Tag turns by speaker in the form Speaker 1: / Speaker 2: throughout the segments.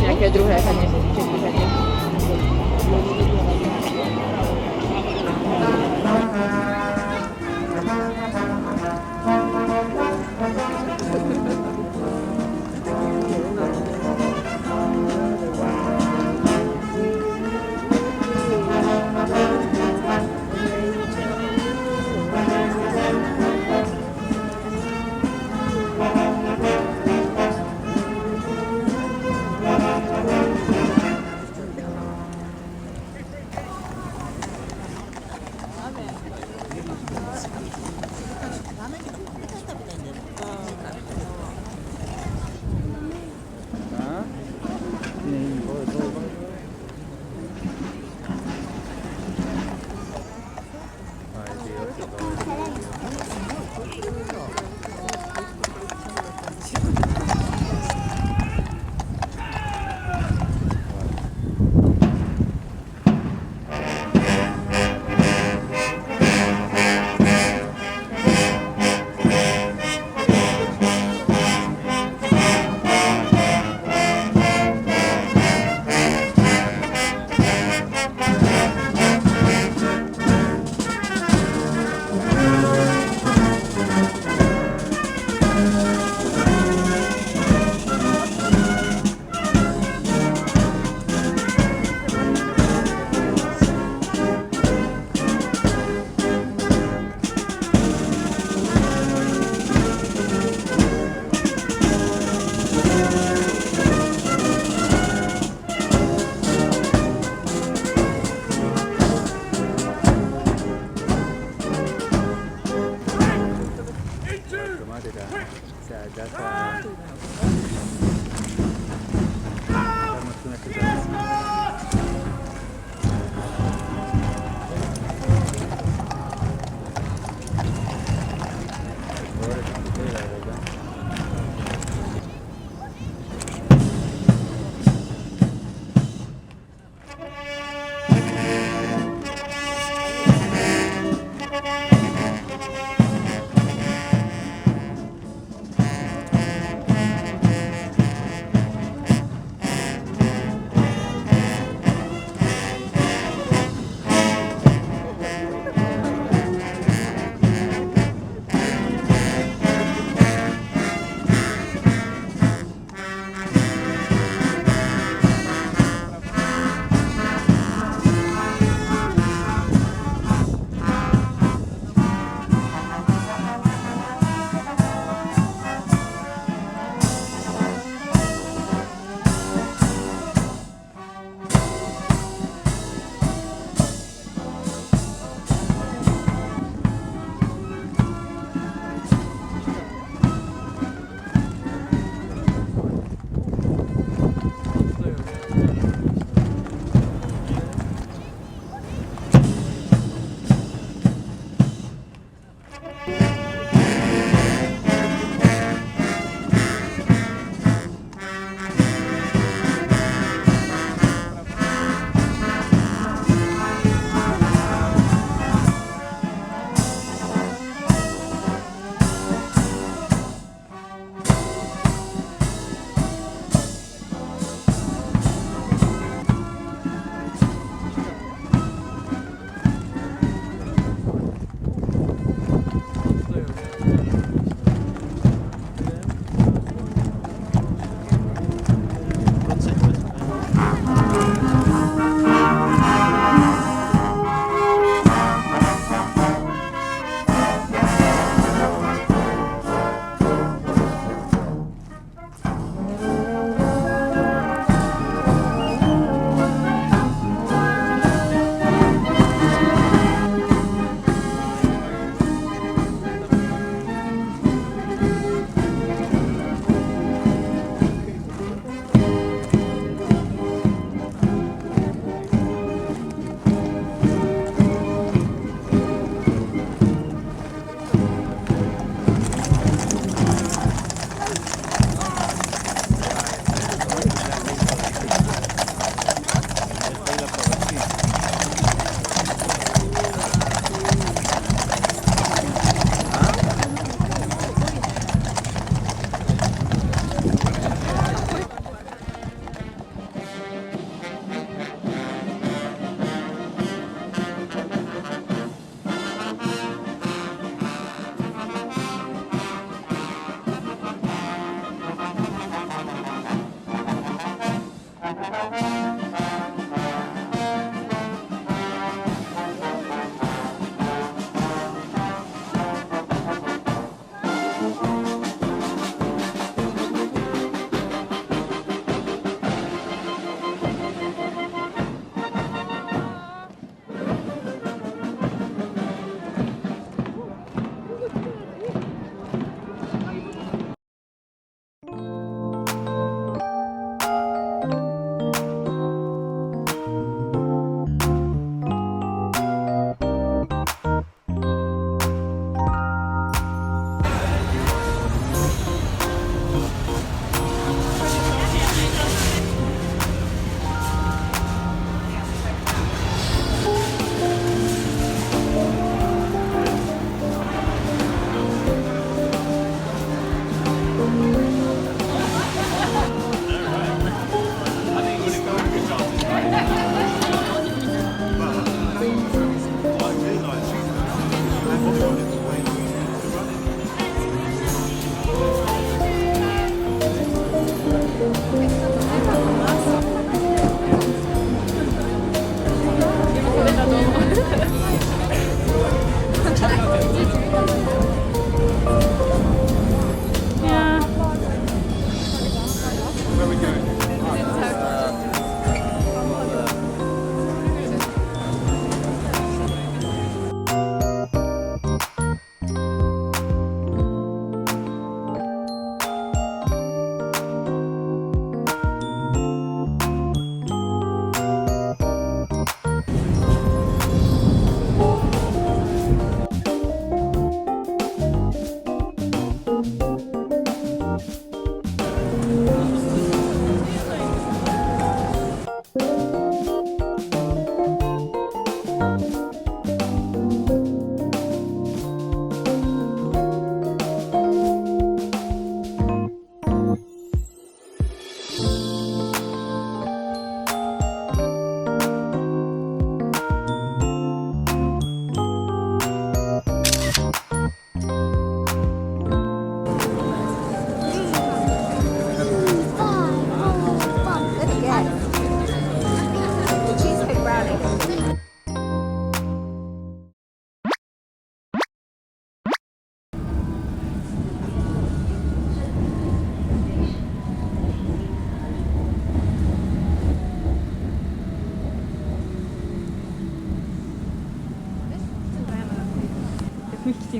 Speaker 1: Jakie druhé hraně, třetí hraně.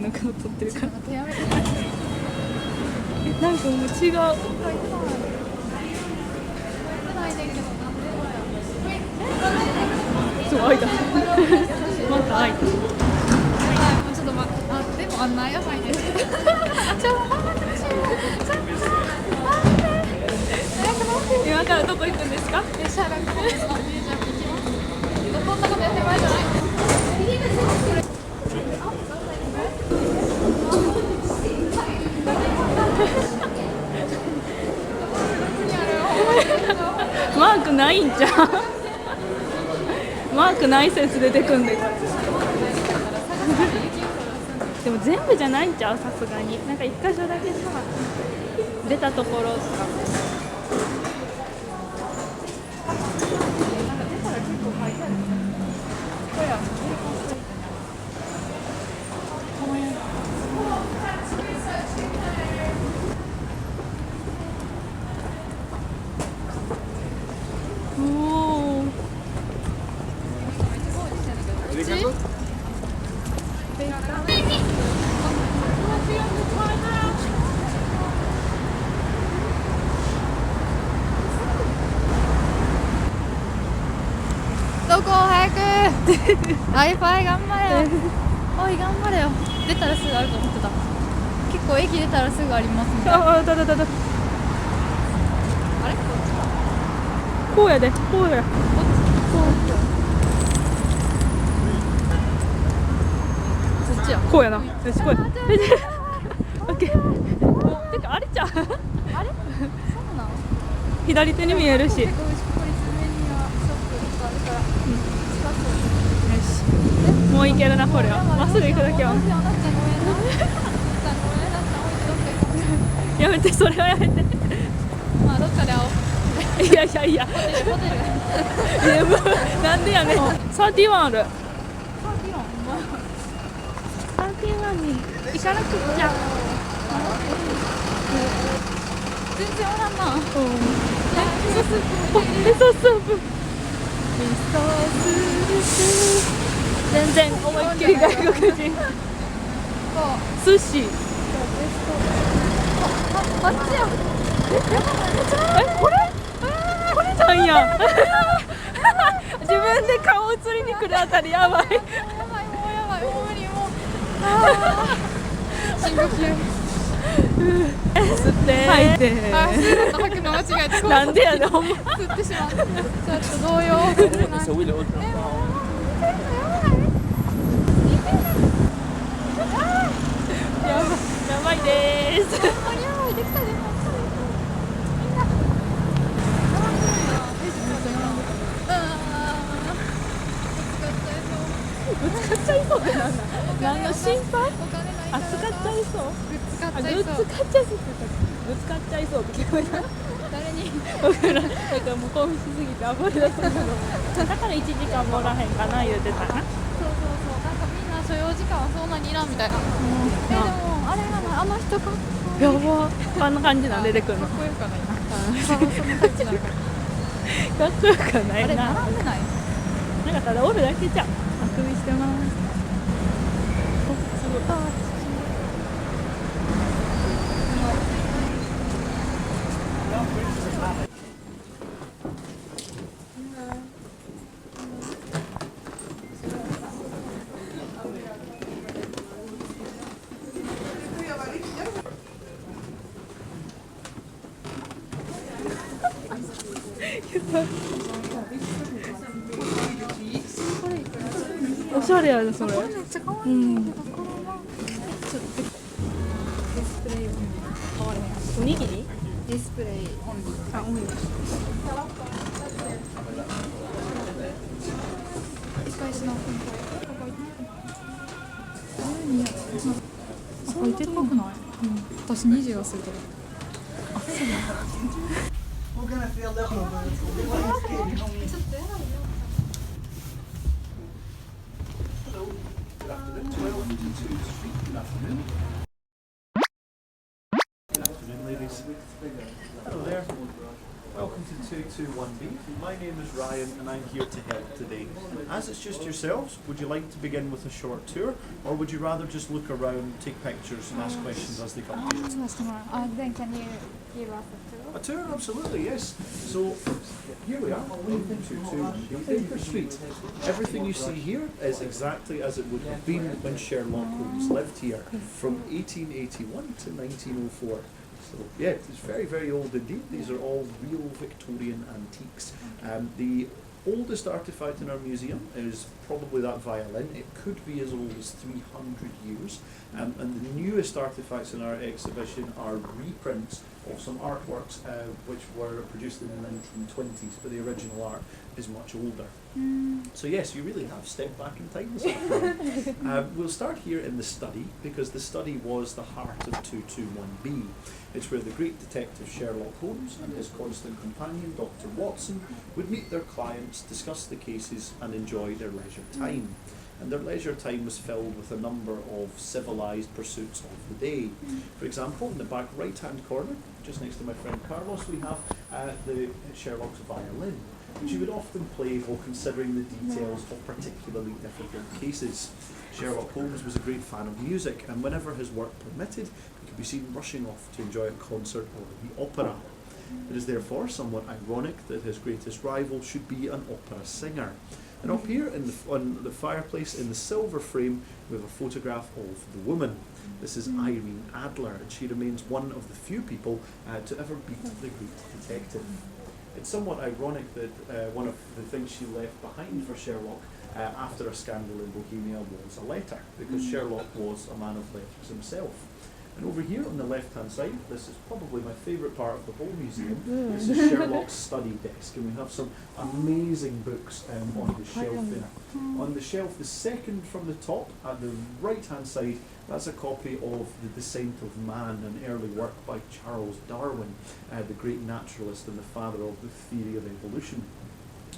Speaker 2: なんか撮ってるから。
Speaker 1: やめて。
Speaker 2: なんかもう違う。そう、開いた。また開いた。
Speaker 1: ちょっと待って、あ、でもあんなやばいです。ちょっと待ってほしい。
Speaker 2: 今からどこ行くんですか？
Speaker 1: シャーロックホームズのミュージアム行きます。こんなことやってないじゃない。
Speaker 2: マークないんじゃん。マークない説出てくんで。でも全部じゃないんちゃう、さすがに。なんか一箇所だけさ、出たところしか。
Speaker 1: どこ早く。Wi-Fi 頑張れよ。おい頑張れよ。出たらすぐあると思ってた。結構駅出たらすぐありますみたいな。
Speaker 2: あれこうやで、こうや。
Speaker 1: そっちや。
Speaker 2: こうやな。よし、こうや。オッケー。てかあれちゃう。
Speaker 1: あれ？そうなの？
Speaker 2: 左手に見えるし。
Speaker 1: 結構ここに上にはショップとかあるから。近そう。
Speaker 2: よし。もう行けるなこれは。まっすぐ行くだけは。やめて、それはやめて。
Speaker 1: まあどっかで会おう。
Speaker 2: いやいやいや。
Speaker 1: ホテル。
Speaker 2: なんでやねん。31ある。31に行かなくっちゃ。
Speaker 1: 全然おらんな。
Speaker 2: 味噌スープ。全然思いっきり外国人。寿司。
Speaker 1: あっちや。
Speaker 2: これじゃんや。自分で顔映りに来るあたりやばい。
Speaker 1: もうやばい、もう無理、もう。深呼吸。
Speaker 2: 吸って吐いて。
Speaker 1: 吸うのと吐くの間違えて。
Speaker 2: なんでやねん、ほんま。
Speaker 1: 吸ってしまう。ちょっと動揺。
Speaker 2: やばいです。
Speaker 1: できたで。
Speaker 2: ぶつかっちゃいそうってなんだ。何の心配？あ、使っちゃいそう。ぶつかっちゃいそうって聞こえた。
Speaker 1: 誰に？
Speaker 2: 僕らだからもう興奮しすぎて暴れ出すんだろう。だから1時間もらへんかな言うてたな。
Speaker 1: そう。なんかみんな所要時間はそんなにいらんみたいな。でもあれがない、あの人か。
Speaker 2: やば。あんな感じなん出てくるの。
Speaker 1: かっこよくはないな。そんな感じなのか。
Speaker 2: かっこよくはない
Speaker 1: あれ
Speaker 2: な。
Speaker 1: 並んでない？
Speaker 2: なんかただおるだけじゃん。あくびしてます。すごい。おしゃれやでそれ。
Speaker 1: めっちゃ可愛い。
Speaker 2: おにぎり？
Speaker 1: ディスプレイオンリー。
Speaker 2: あ、オンリー。
Speaker 1: 一回しな。そんな高くない？私20はすると。あ、そうなんだ。
Speaker 2: Welcome.
Speaker 3: welcome to 221B. My name is Ryan and I'm here to help today. As it's just yourselves, would you like to begin with a short tour, or would you rather just look around, take pictures and ask questions as they come to you?
Speaker 1: Then can you give us a tour?
Speaker 3: A tour, absolutely, yes. So here we are, welcome to 221B Baker Street. Everything you see here is exactly as it would have been when Sherlock Holmes lived here, from 1881 to 1904. So yeah, it's very, very old indeed. These are all real Victorian antiques. The oldest artefact in our museum is probably that violin. It could be as old as 300 years. And the newest artefacts in our exhibition are reprints of some artworks which were produced in the 1920s, but the original art is much older. So yes, you really have stepped back in time this afternoon. We'll start here in the study, because the study was the heart of 221B. It's where the great detective Sherlock Holmes and his constant companion Dr. Watson would meet their clients, discuss the cases and enjoy their leisure time. And their leisure time was filled with a number of civilised pursuits of the day. For example, in the back right hand corner, just next to my friend Carlos, we have the Sherlock's violin, which he would often play while considering the details of particularly difficult cases. Sherlock Holmes was a great fan of music, and whenever his work permitted, he could be seen rushing off to enjoy a concert or the opera. It is therefore somewhat ironic that his greatest rival should be an opera singer. And up here on the fireplace in the silver frame, we have a photograph of the woman. This is Irene Adler, and she remains one of the few people to ever beat the great detective. It's somewhat ironic that one of the things she left behind for Sherlock after a scandal in Bohemia was a letter, because Sherlock was a man of letters himself. And over here on the left-hand side, this is probably my favourite part of the whole museum. This is Sherlock's study desk, and we have some amazing books on the shelf there. On the shelf, the second from the top, at the right-hand side, that's a copy of The Descent of Man, an early work by Charles Darwin, the great naturalist and the father of the theory of evolution.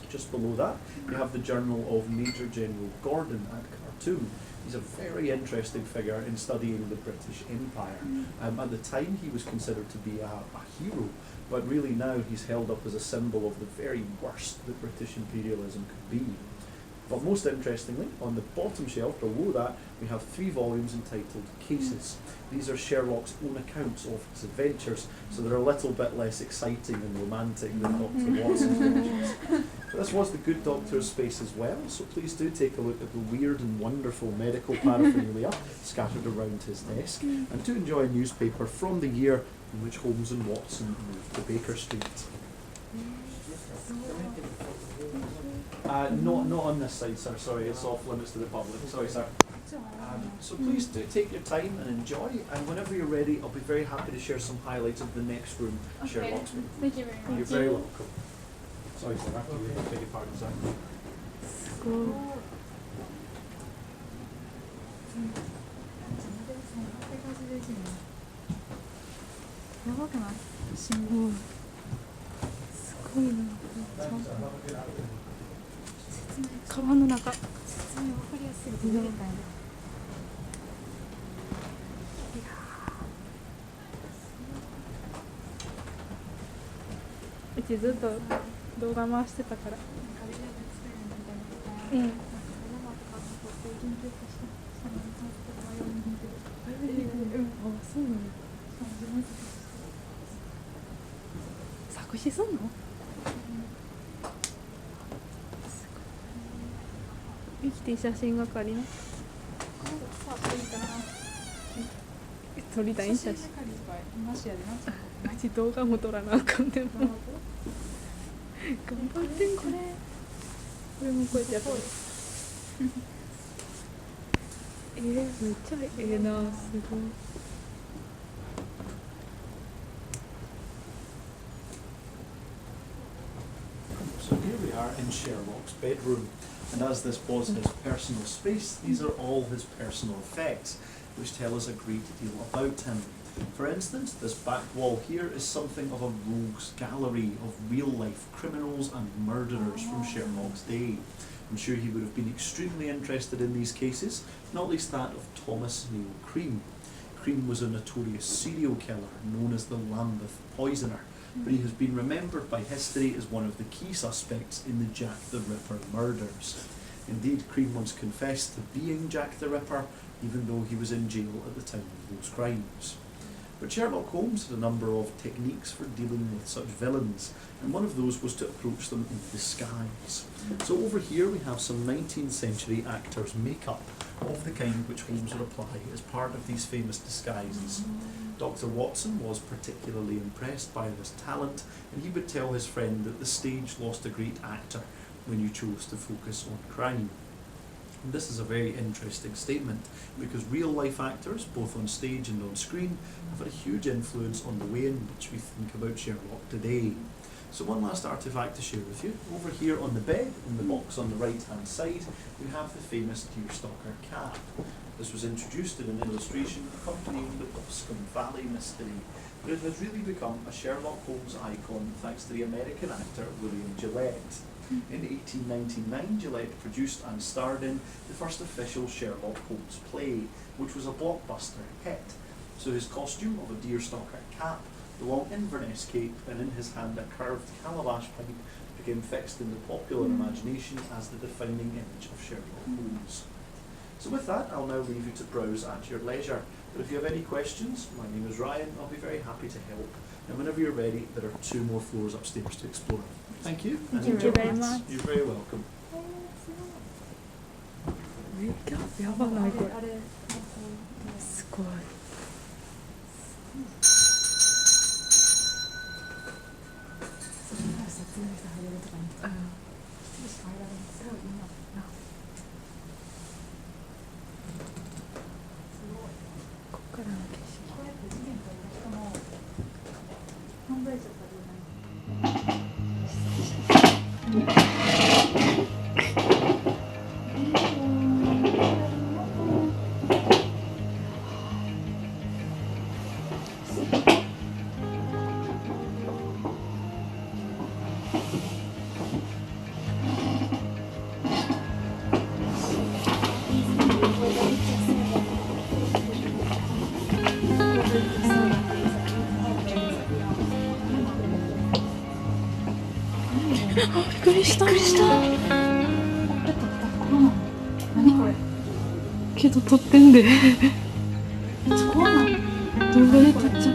Speaker 3: Just below that, you have the journal of Major General Gordon at Khartoum. He's a very interesting figure in studying the British Empire. At the time, he was considered to be a hero, but really now he's held up as a symbol of the very worst that British imperialism could be. But most interestingly, on the bottom shelf below that, we have 3 volumes entitled Cases. These are Sherlock's own accounts of his adventures, so they're a little bit less exciting and romantic than Dr. Watson's adventures. This was the good doctor's space as well, so please do take a look at the weird and wonderful medical paraphernalia scattered around his desk, and do enjoy a newspaper from the year in which Holmes and Watson moved to Baker Street. Not on this side, sir, sorry, it's off limits to the public, sorry sir. So please do take your time and enjoy, and whenever you're ready, I'll be very happy to share some highlights of the next room, Sherlock's room.
Speaker 1: Thank you very much.
Speaker 3: You're very welcome. Sorry sir, after you, I beg your pardon, sir.
Speaker 1: やばくない？信号。すごいな。
Speaker 2: 川の中。
Speaker 1: 説明わかりやすい。見れたいな。
Speaker 2: うちずっと動画回してたから。うん。そうなの。作詞すんの？生きて写真係の。撮りたい写真。うち動画も撮らなあかんでも。頑張ってんこれ。これもこうやってやってる。めっちゃええな、すごい。
Speaker 3: So here we are in Sherlock's bedroom, and as this was his personal space, these are all his personal effects, which tell us a great deal about him. For instance, this back wall here is something of a rogues gallery of real-life criminals and murderers from Sherlock's day. I'm sure he would have been extremely interested in these cases, not least that of Thomas Neil Cream. Cream was a notorious serial killer known as the Lambeth Poisoner, but he has been remembered by history as one of the key suspects in the Jack the Ripper murders. Indeed, Cream once confessed to being Jack the Ripper, even though he was in jail at the time of those crimes. But Sherlock Holmes had a number of techniques for dealing with such villains, and one of those was to approach them in disguise. So over here we have some 19th century actors' makeup of the kind which Holmes would apply as part of these famous disguises. Dr. Watson was particularly impressed by this talent, and he would tell his friend that the stage lost a great actor when you chose to focus on crime. And this is a very interesting statement, because real life actors, both on stage and on screen, have had a huge influence on the way in which we think about Sherlock today. So one last artefact to share with you. Over here on the bed, in the box on the right hand side, we have the famous deerstalker cap. This was introduced in an illustration accompanying the Boscombe Valley mystery, but it has really become a Sherlock Holmes icon thanks to the American actor William Gillette. In 1899, Gillette produced and starred in the first official Sherlock Holmes play, which was a blockbuster hit. So his costume of a deerstalker cap, the long Inverness cape, and in his hand a curved calabash pipe became fixed in the popular imagination as the defining image of Sherlock Holmes. So with that, I'll now leave you to browse at your leisure. But if you have any questions, my name is Ryan, I'll be very happy to help. And whenever you're ready, there are 2 more floors upstairs to explore. Thank you.
Speaker 2: Thank you very much.
Speaker 3: You're very welcome.
Speaker 2: やばないこれ。すごい。ここからの景色。びっくりした。何これ。けど撮ってんで。怖い。動画で撮っちゃっ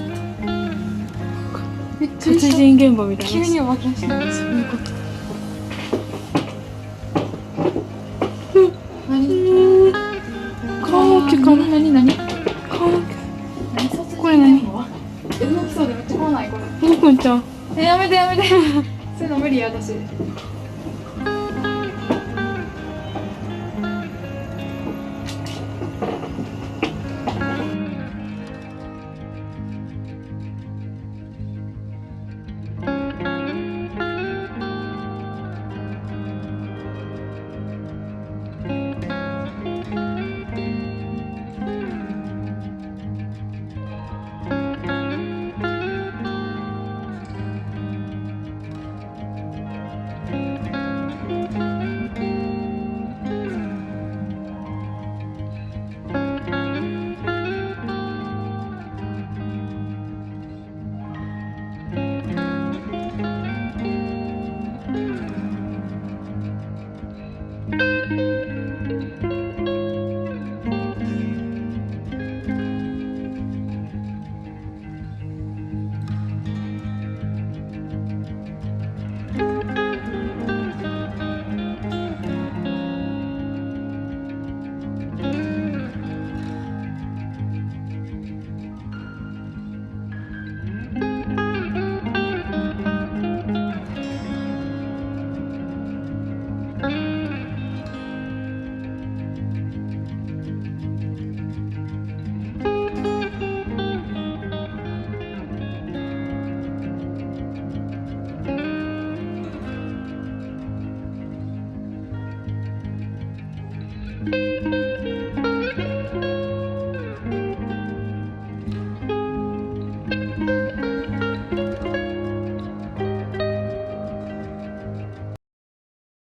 Speaker 2: た。殺人現場みたいな。急にお化けした。そういうこと。棺桶かな。何？棺桶。これ何？動きそうでめっちゃ怖ないこれ。動くんちゃう？やめて。そういうの無理や私。
Speaker 4: you